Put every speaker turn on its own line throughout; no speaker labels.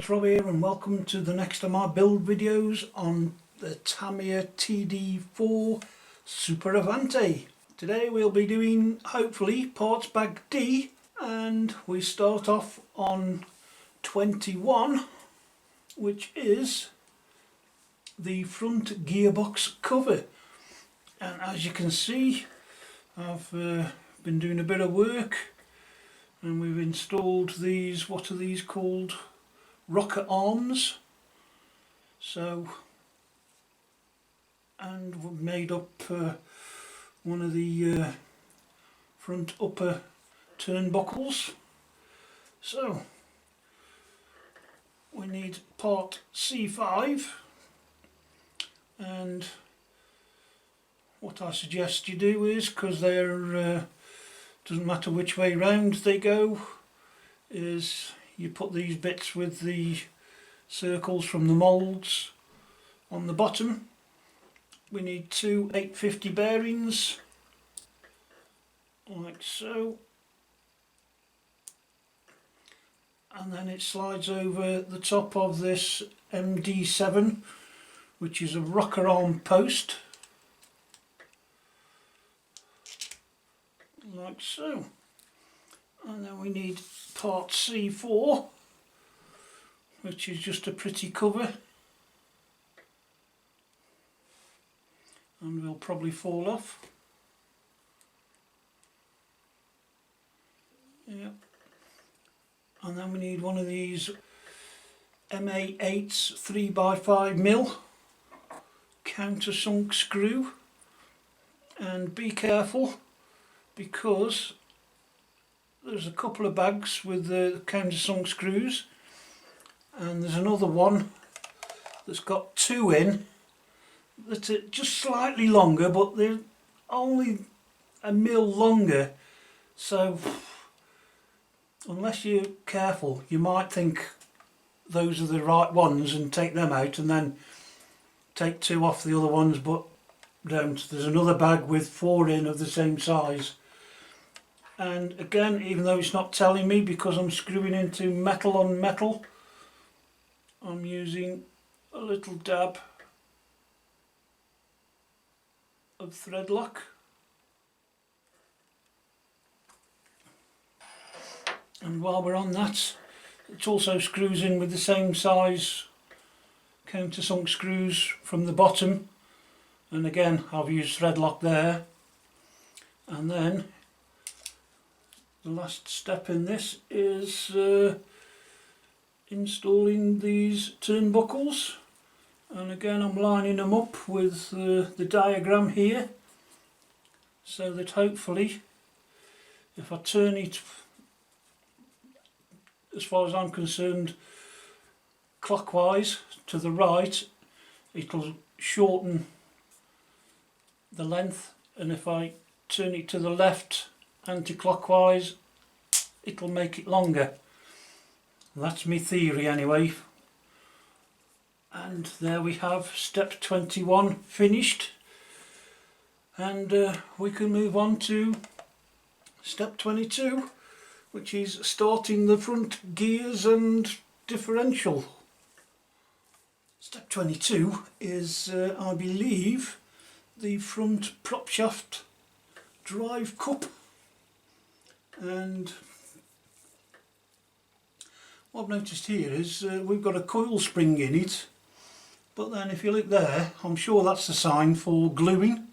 it's Rob here and welcome to the next of my build videos on the Tamiya TD4 Super Avante. Today we'll be doing hopefully parts bag D, and we start off on 21, which is the front gearbox cover. And as you can see, I've been doing a bit of work and we've installed these, what are these called? Rocker arms. So, and we've made up one of the front upper turnbuckles. So we need part C5, and what I suggest you do is, because they're doesn't matter which way round they go, is you put these bits with the circles from the moulds on the bottom. We need two 850 bearings, like so, and then it slides over the top of this MD7, which is a rocker arm post, like so. And then we need part C4, which is just a pretty cover, and will probably fall off. Yep. And then we need one of these MA8's 3x5mm countersunk screw, and be careful because there's a couple of bags with the countersunk screws, and there's another one that's got two in that are just slightly longer, but they're only a mil longer, so unless you're careful you might think those are the right ones and take them out and then take two off the other ones, but don't. There's another bag with four in of the same size. And again, even though it's not telling me because I'm screwing into metal on metal, I'm using a little dab of thread lock. And while we're on that, it also screws in with the same size countersunk screws from the bottom, and again I've used thread lock there. And then the last step in this is installing these turnbuckles, and again I'm lining them up with the diagram here, so that hopefully if I turn it, as far as I'm concerned, clockwise to the right, it'll shorten the length, and if I turn it to the left anti-clockwise, it'll make it longer. That's my theory anyway. And there we have step 21 finished, and we can move on to step 22, which is starting the front gears and differential. Step 22 is I believe the front prop shaft drive cup. And what I've noticed here is we've got a coil spring in it, but then if you look there, I'm sure that's a sign for gluing.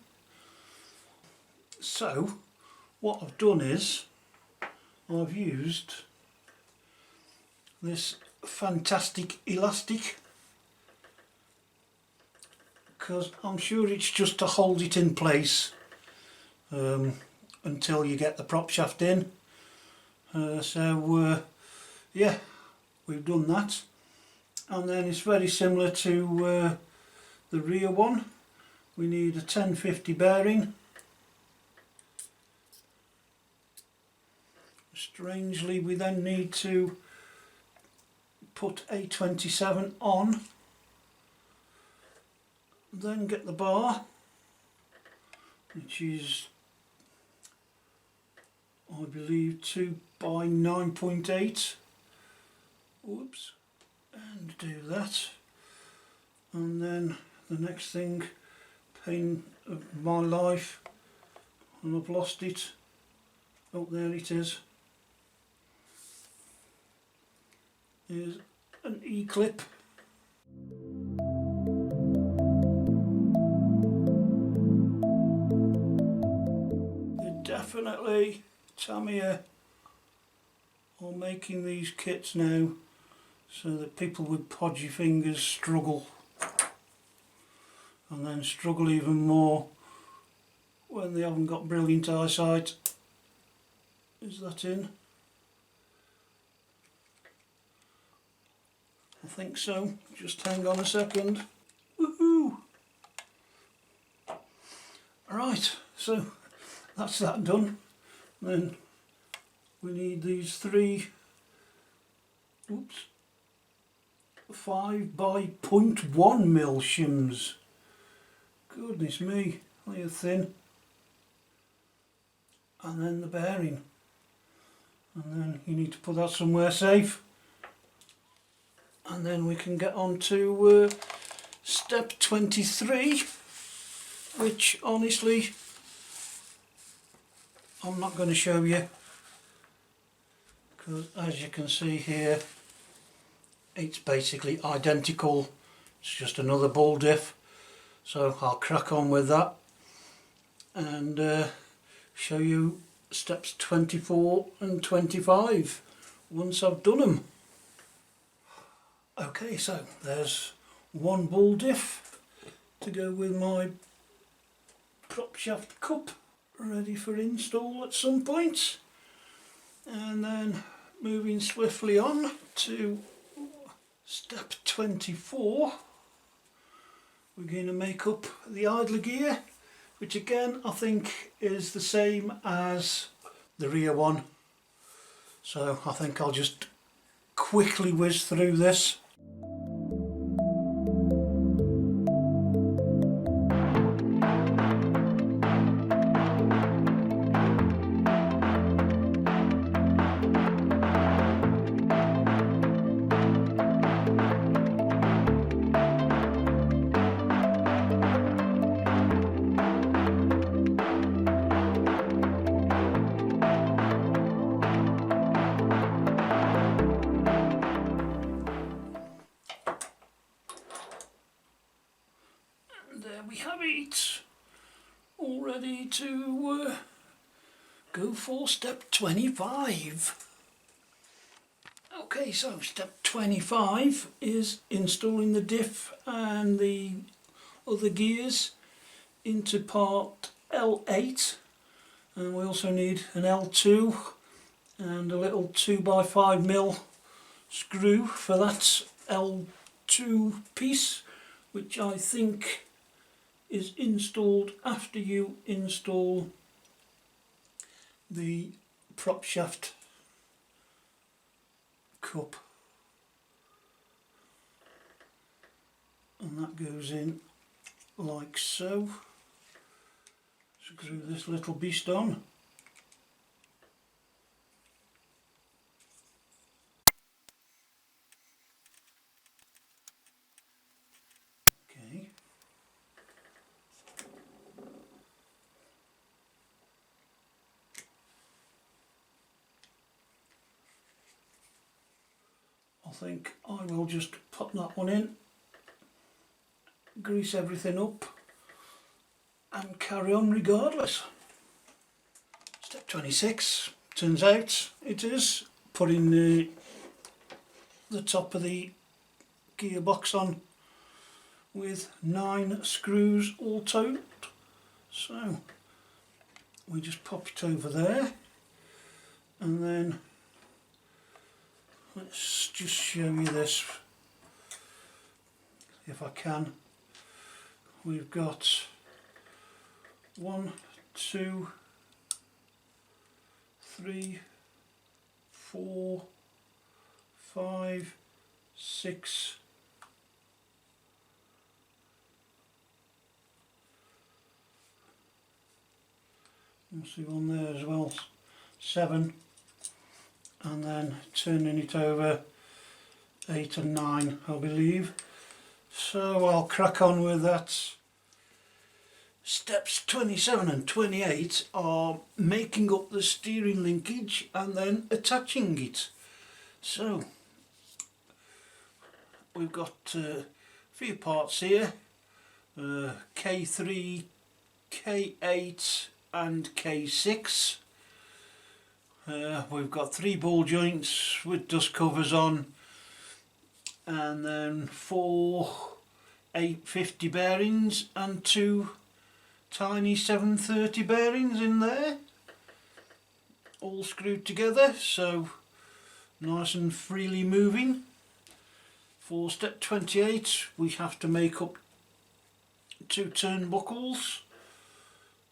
So what I've done is I've used this fantastic elastic, because I'm sure it's just to hold it in place until you get the prop shaft in. Yeah, we've done that, and then it's very similar to the rear one. We need a 1050 bearing. Strangely, we then need to put a 27 on, then get the bar, which is I believe 2 by 9.8. Whoops. and do that, and then the next thing, pain of my life, and I've lost it. Oh, there it is an E-clip. Definitely Tamiya are making these kits now so that people with podgy fingers struggle, and then struggle even more when they haven't got brilliant eyesight. Is that in? I think so. Just hang on a second. Woohoo! Right, so that's that done. Then we need these three 5 by 0.1 mil shims. Goodness me, they're thin. And then the bearing. And then you need to put that somewhere safe. And then we can get on to step 23, which honestly I'm not going to show you, because as you can see here it's basically identical. It's just another ball diff, so I'll crack on with that and show you steps 24 and 25 once I've done them. Okay, so there's one ball diff to go with my prop shaft cup, ready for install at some point. And then moving swiftly on to step 24, we're going to make up the idler gear, which again I think is the same as the rear one. So I think I'll just quickly whiz through this. There we have it, all ready to go for step 25. Okay, so step 25 is installing the diff and the other gears into part L8, and we also need an L2 and a little 2x5mm screw for that L2 piece, which I think is installed after you install the prop shaft cup, and that goes in like so. Screw this little beast on. Okay. I think I will just pop that one in, grease everything up and carry on regardless. Step 26, turns out it is putting the top of the gearbox on with 9 screws all told. So we just pop it over there, and then let's just show you this if I can. We've got 1, 2, 3, 4, 5, 6, you'll see one there as well, 7, and then turning it over 8 and 9 I believe. So I'll crack on with that. Steps 27 and 28 are making up the steering linkage and then attaching it. So we've got a few parts here, K3, K8 and K6. We've got 3 ball joints with dust covers on, and then 4 850 bearings and 2 tiny 730 bearings in there, all screwed together, so nice and freely moving. For step 28 we have to make up 2 turnbuckles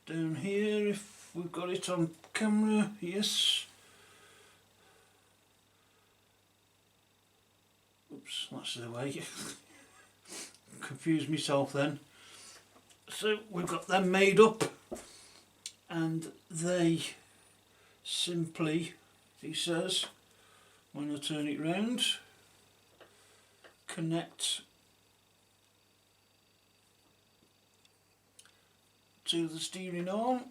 down here, if we've got it on camera. Yes. Oops, that's the way. Confused myself then. So we've got them made up, and they simply, he says, when I turn it round, connect to the steering arm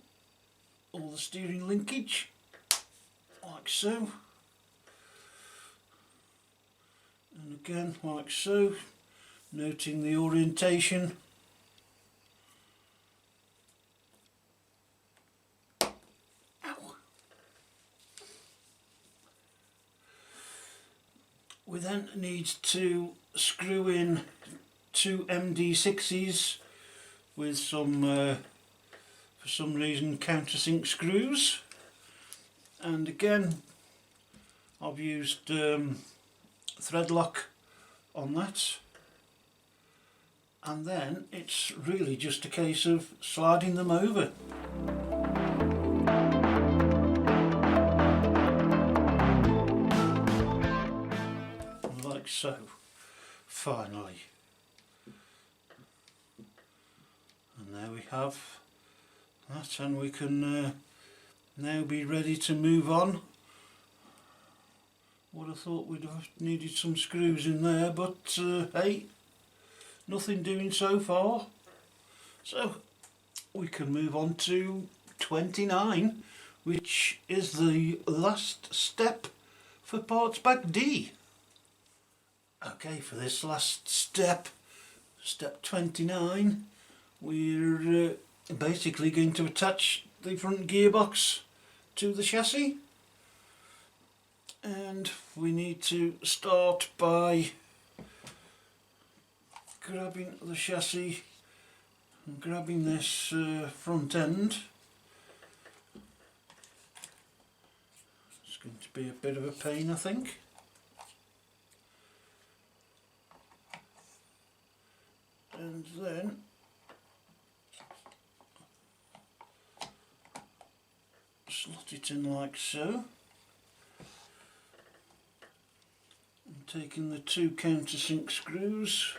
or the steering linkage, like so, and again like so, noting the orientation. We then need to screw in 2 MD6s with some, for some reason, countersink screws, and again I've used thread lock on that, and then it's really just a case of sliding them over. Like so, finally. And there we have that, and we can now be ready to move on. Would have thought we'd have needed some screws in there, but hey, nothing doing so far. So we can move on to 29, which is the last step for parts bag D. Okay, for this last step, step 29, we're basically going to attach the front gearbox to the chassis, and we need to start by grabbing the chassis and grabbing this front end. It's going to be a bit of a pain, I think. And then slot it in like so. I'm taking the 2 countersink screws,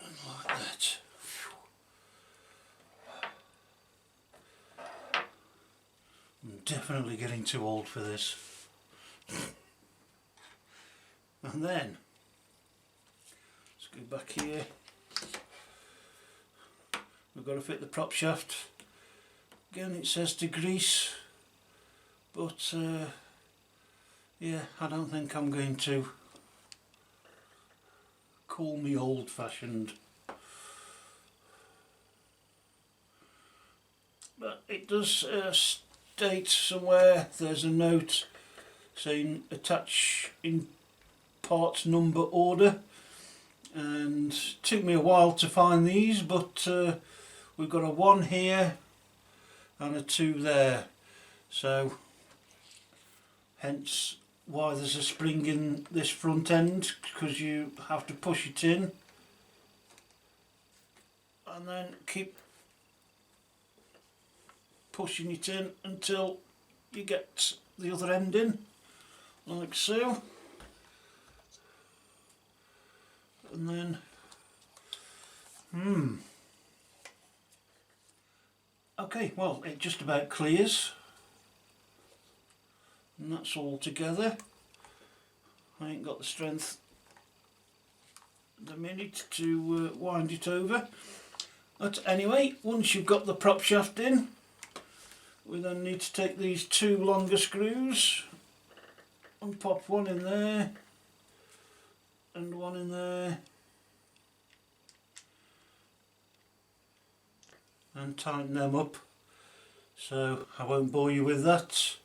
and like that. I'm definitely getting too old for this. And then let's go back here. We've got to fit the prop shaft. Again, it says to grease, but yeah, I don't think I'm going to. Call me old-fashioned, but it does state somewhere, there's a note saying attach in parts number order, and it took me a while to find these, but we've got a 1 here and a 2 there, so hence why there's a spring in this front end, because you have to push it in and then keep pushing it in until you get the other end in, like so, and then Okay, well, it just about clears, and that's all together. I ain't got the strength at the minute to wind it over. But anyway, once you've got the prop shaft in, we then need to take these two longer screws and pop one in there and one in there and tighten them up. So I won't bore you with that.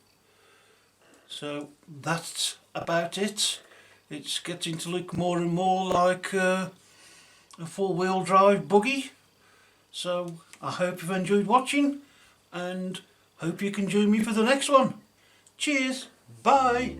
So that's about it. It's getting to look more and more like a four-wheel drive buggy. So I hope you've enjoyed watching and hope you can join me for the next one. Cheers, bye.